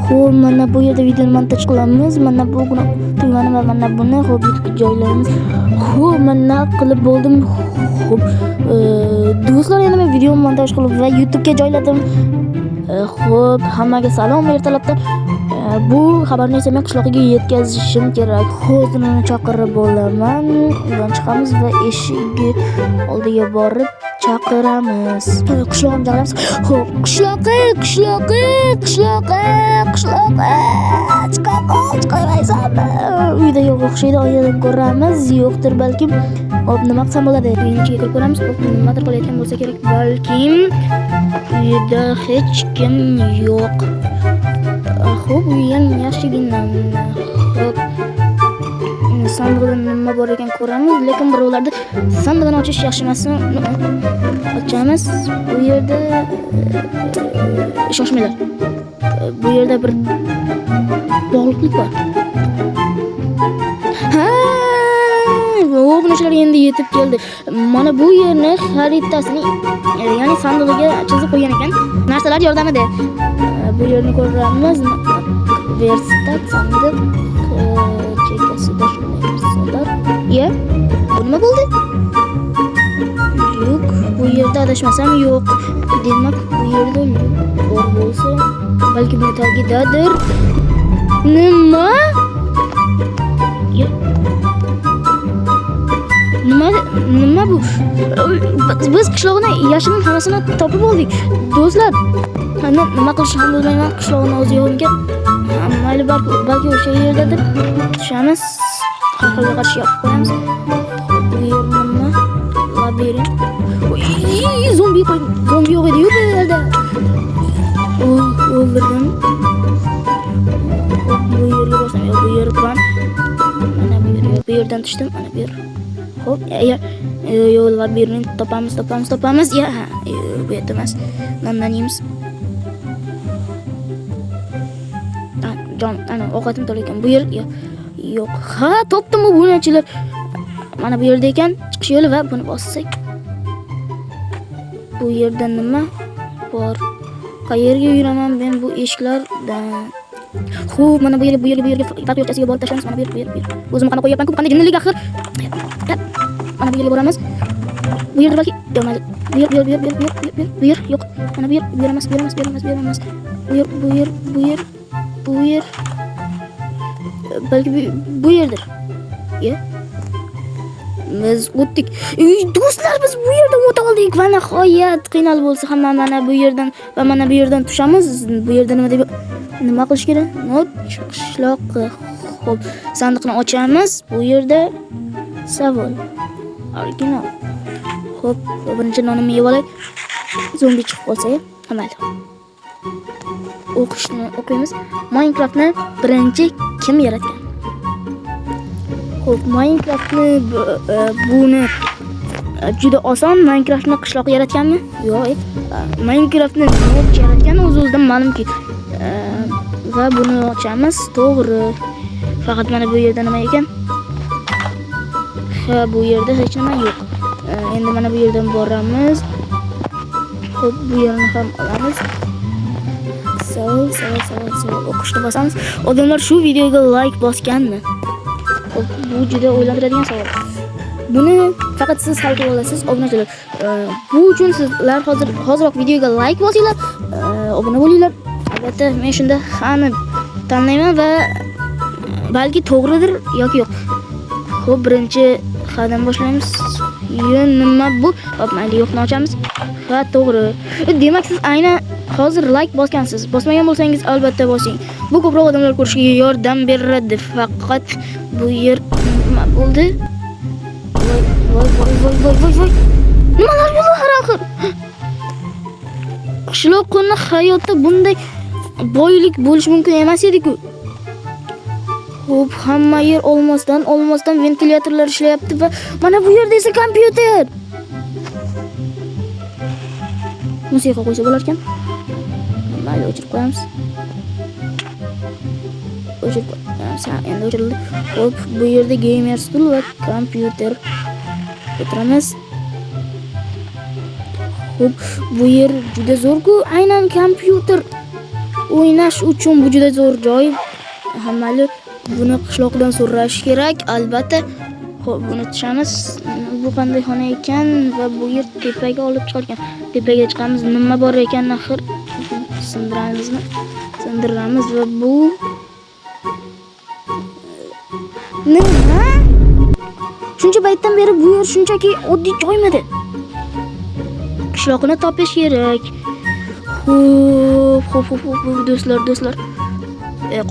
Xo'p, mana bu yerda videoni montaj qilamiz. Mana bu tugmani va mana buni xo'p YouTubega joylaymiz. Xo'p, mana qilib bo'ldim. Xo'p, do'stlar, yana men video montaj qilib va YouTubega joyladim. Xo'p, hammaga salom ertalabdan. Bu xabarni esa men qishloqqa yetkazishim kerak. Hozir uni chaqirib bo'laman. Uydan chiqamiz va eshigi oldiga borib chaqiramiz. Qishloqqa chaqiramiz. Xo'p, qishloqqa. Chiqamaysanmi? Uyda yo'q o'xshaydi, oyadan ko'ramiz. Yo'qdir balkim. Xo'p, nima qilsam bo'ladi? Uyning ichiga kirib ko'ramiz. Xo'p, nimadir qilayotgan bo'lsa kerak. Balkim uyda hech kim yo'q. Xo'p, uyam yaxshigina. Xo'p, sandiqda nima bor ekan ko'ramiz, lekin birovlarda sandiqni ochish yaxshi emasmi? Ochamiz. Bu yerda shoshmanglar. Bu yerda bir bog'liqlik bor. Ha! O'g'nishlar endi yetib keldi. Mana bu yerni xaritasini, ya'ni sandig'iga chizib qo'ygan ekan. Narsalar yordamida. Bu yerni ko'ramiz. Verstak sandiq chekkasida shunday narsalar. Bu nima bo'ldi? Yo'q, bu yerda adashmasam yo'q. Demak, bu yerda bor bo'lsa, balki bu tagidadir. Nima? Nima bu? Biz qishloqni yashirin xonasini topib oldik. Do'stlar, nima qilishni ham bilmayman. Qishloqni o'zi yo'q ekan. Mayli, balki o'sha yerdadir. Tushamiz. Xalqqa qarshi yopib qo'yamiz. Bu yer nima? Labirint. Zombi yo'q edi bu yerda. O'ldirdim. Bu yerga borsam, bu yer plan. Mana bu yerdan tushdim, mana bu yer. Xo'p, yo'q, labirint topamiz. Ya, bu yerda emas. Nondan yeymiz. Ana ovqatim to'la ekan. Bu yer yo'q. Ha, topdim bu bunachilar. Mana bu yerda ekan, chiqish yo'li va buni bossak. Bu yerda nima bor? Qayerga yuraman men bu eshiklardan? Xo'p, mana bu yerga farq yo'qchasiga borib tashlaymiz. Mana bu yer. O'zim qana qo'yapman-ku, qanday jinnilik axir. Mana bu yerga boramiz. Bu yerda balki yo'qmaydi. Bu yer yo'q. Mana bu yer emas. Bu yer. Balki bu yerdir. Biz o'tdik. Do'stlar, biz bu yerdan o'ta oldik va nihoyat qiynal bo'lsa ham mana bu yerdan va mana bu yerdan tushamiz. Bu yerda nima qilish kerak? Qishloqqa. Xo'p, sandiqni ochamiz. Bu yerda savol. Original. Xo'p, birinchi nonimni yeb olay. Zombi chiqib qolsa, mayli. O'qiymiz. Minecraftni birinchi kim yaratgan? Xo'p, Minecraftni buni juda oson. Minecraftni qishloq yaratganmi? Yo'q. Minecraftni yaratgan o'z-o'zidan ma'lumki. Va buni ochamiz. To'g'ri. Faqat mana bu yerda nima ekan? Ha, bu yerda hech nima yo'q. Endi mana bu yerdan boramiz. Xo'p, bu yerni ham olamiz. Savol. O'qishni bosamiz. Odamlar shu videoga like bosganmi? Bu juda o'ylantiradigan savol. Buni faqat siz hal qila olasiz, obunachilar. Bu uchun sizlar hoziroq videoga like bosinglar, obuna bo'linglar. Albatta, men shunda hamma tanlayman va balki to'g'ridir yoki yo'q. Xo'p, birinchi xadan boshlaymiz. Nima bu? Hop, mayli, yo'qni ochamiz. Ha, to'g'ri. Demak, siz aynan hozir like bosgansiz. Bosmagan bo'lsangiz albatta bosing. Bu ko'proq odamlar ko'rishiga yordam beradi. Faqat bu yer nima bo'ldi? Voy. Nimalar bo'ldi har oxir? Qishloqning hayotda bunday boylik bo'lish mumkin emas edi-ku. Xo'p, hamma yer olmosdan ventilyatorlar ishlayapti va mana bu yerda esa kompyuter. Musiqa qo'ysa bo'lar ekan. Mayli, o'chirib qo'yamiz. Endi o'chirildi. Xo'p, bu yerda gamer stul va kompyuter o'tiramiz. Xo'p, bu yer juda zo'r-ku, aynan kompyuter. o'ynash uchun bu juda zo'r joy. Mayli, buni qishloqdan so'rash kerak, albatta. Xo'p, buni tushamiz. Bu qanday xona ekan va bu yer tepaga olib chiqargan. Tepaga chiqamiz. Nima bor ekan axir? Sindiramizmi? Sindiramiz va bu nima? Shuncha paytdan beri bu yer shunchaki oddiy joymidi? Qishloqni topish kerak. Xo'p, do'stlar.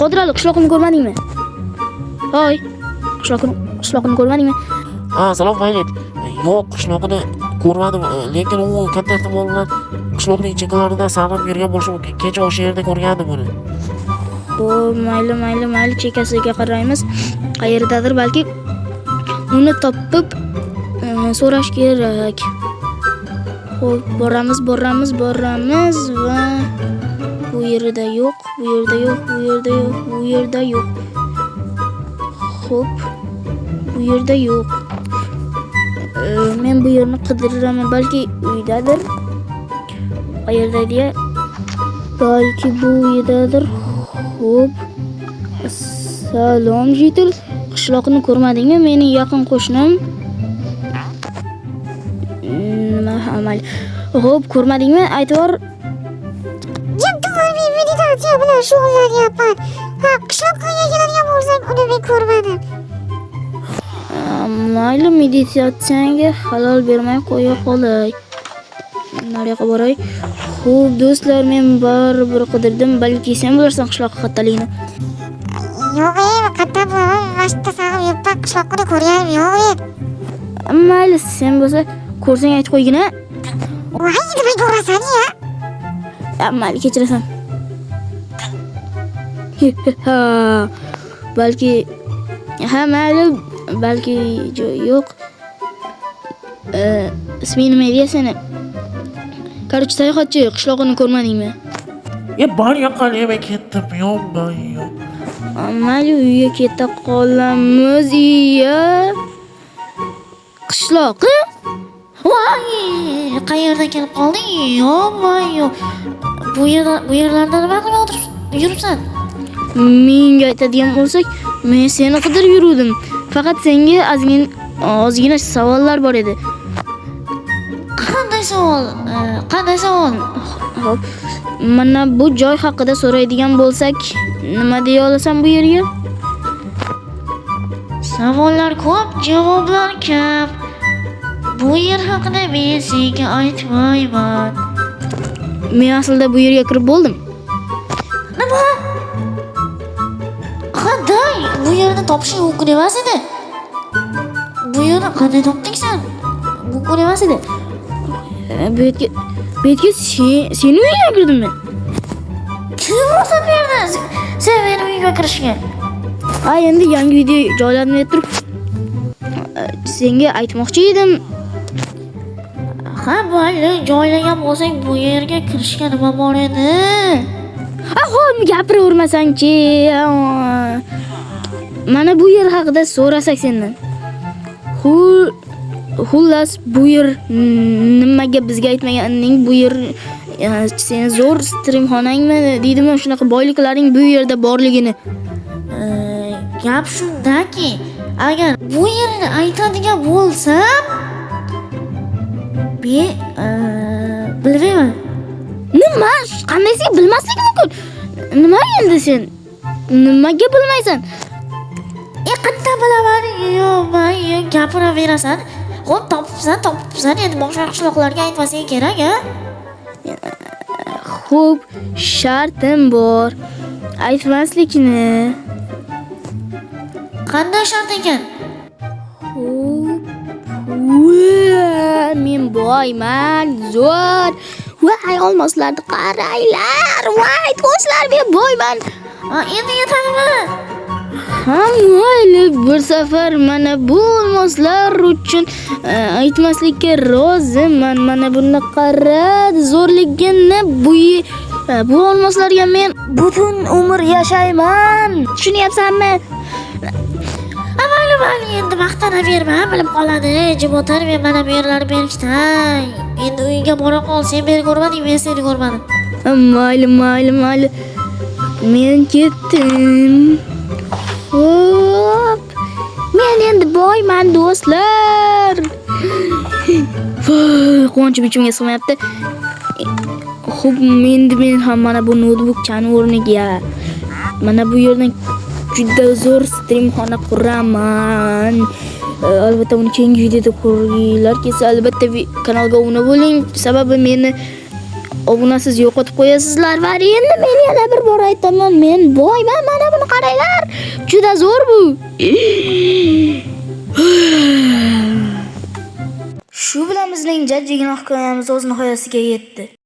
Qodirali, qishloqni ko'rmadingmi? Hoy, qishloqni ko'rmadingmi? Salom Maylit. Yo'q, qishloqni ko'rmadim, lekin u katta ehtimol bilan qishloqning chekkalarida sanab yurgan bo'lishi mumkin. Kecha o'sha yerda ko'rgandim uni. Xo'p, mayli, chekkasiga qaraymiz. Qayerdadir, balki uni topib so'rash kerak. Xo'p, boramiz va bu yerda yo'q. Xo'p, bu yerda yo'q. Men bu yerni qidiraman, balki uydadir. Qayerda deya? Balki bu yerdadir. Xo'p. Salom Jitil. Qishloqni ko'rmadingmi? Mening yaqin qo'shnim. Nima amal? Xo'p, ko'rmadingmi? Aytibor. Men meditatsiya bilan shug'ullanyapman. Qishloqqa keladigan bo'lsang, uni men ko'rmadim. Mayli, meditatsiyanga xalal bermay qo'ya qolay. Nariyoqqa boray. Xo'p, do'stlar, men baribir qidirdim, balki sen bilarsan qishloqqa qattaligini. Yo'q, qatta bo'laman. Vaqtda saqib yuribman, qishloqni ko'rganim yo'q. Mayli, sen bo'lsa ko'rsang aytib qo'ygina. Voy, nima ko'rasan ya? Mayli, kechirasan. Balki mayli, balki yo'q. Isming nima edi seni? Qarchi sayohatchi, qishloqni ko'rmadingmi? Bor yoqqan men ketdim, yo'q. Mayli, uyga keta qolamiz. Qishloqi? Voy, qayerdan kelib qolding? Yo'q. Bu yerlarda nima qilib yuribsan? Menga aytadigan bo'lsak, men seni qidirib yuruvdim. Faqat senga ozgina savollar bor edi. Qanday savol? Xo'p, mana bu joy haqida so'raydigan bo'lsak, nima deya olasan bu yerga? Savollar ko'p, javoblar ko'p. Bu yer haqida men senga aytmayman. Men aslida bu yerga kirib bo'ldim. Nima? Qanday? Bu yerni topishing mumkin emas edi. Bu yerni qanday topding sen? Mumkin emas edi. Bu yerga seni uyga kirdim men. Kim ruxsat berdi sen meni uyga kirishga? Endi yangi video joyladim deb turib senga aytmoqchi edim. Mayli, joylagan bo'lsang bu yerga kirishga nima bor edi? Xo'p, gapiravermasang-chi. Mana bu yer haqida so'rasak sendan. Xullas, bu yer nimaga bizga aytmaganing? Bu yer sen zo'r streamxonangmi deydimi? Shunaqa boyliklaring bu yerda borligini. Gap shundaki, agar bu yerni aytadigan bo'lsam, bilmayman. Nima? Qandaysiga bilmaslik mumkin? Nima endi sen? Nimaga bilmaysan? Qatta bilaman. Yo'q, gapiraverasan. Xo'p, topibsan. Endi boshqa qishloqlarga aytmasang kerak, Xo'p, shartim bor. Aytmaslikni. Qanday shart ekan? Men boyman, zo'r. Voy, olmoslarni qaranglar. Voy, do'stlar, men boyman. Endi yetadimi? Mayli, bir safar mana bu olmoslar uchun aytmaslikka roziman. Mana buni qara, zo'rligini bu olmoslarga men butun umr yashayman. Tushunyapsanmi? Mayli, endi maqtanaverma, bilib qoladi. Jim o'tir, men mana bu yerlarni berkitay. Endi uyga bora qol, sen meni ko'rmading, men seni ko'rmadim. Mayli. Men ketdim. Hop. Men endi boyman do'stlar. Quvonchim ichimga sig'mayapti. Xo'p, endi men ham mana bu notebookchani o'rniga mana bu yerdan juda zo'r streamxona quraman. Albatta uni keyingi videoda ko'ringlar. Kelsa albatta kanalga obuna bo'ling. Sababi meni obunasiz yo'qotib qo'yasizlar va endi men yana bir bor aytaman, men boyman. Mana buni qaranglar. Juda zo'r bu. Shu bilan bizning jajjigina hikoyamiz o'z nihoyasiga yetdi.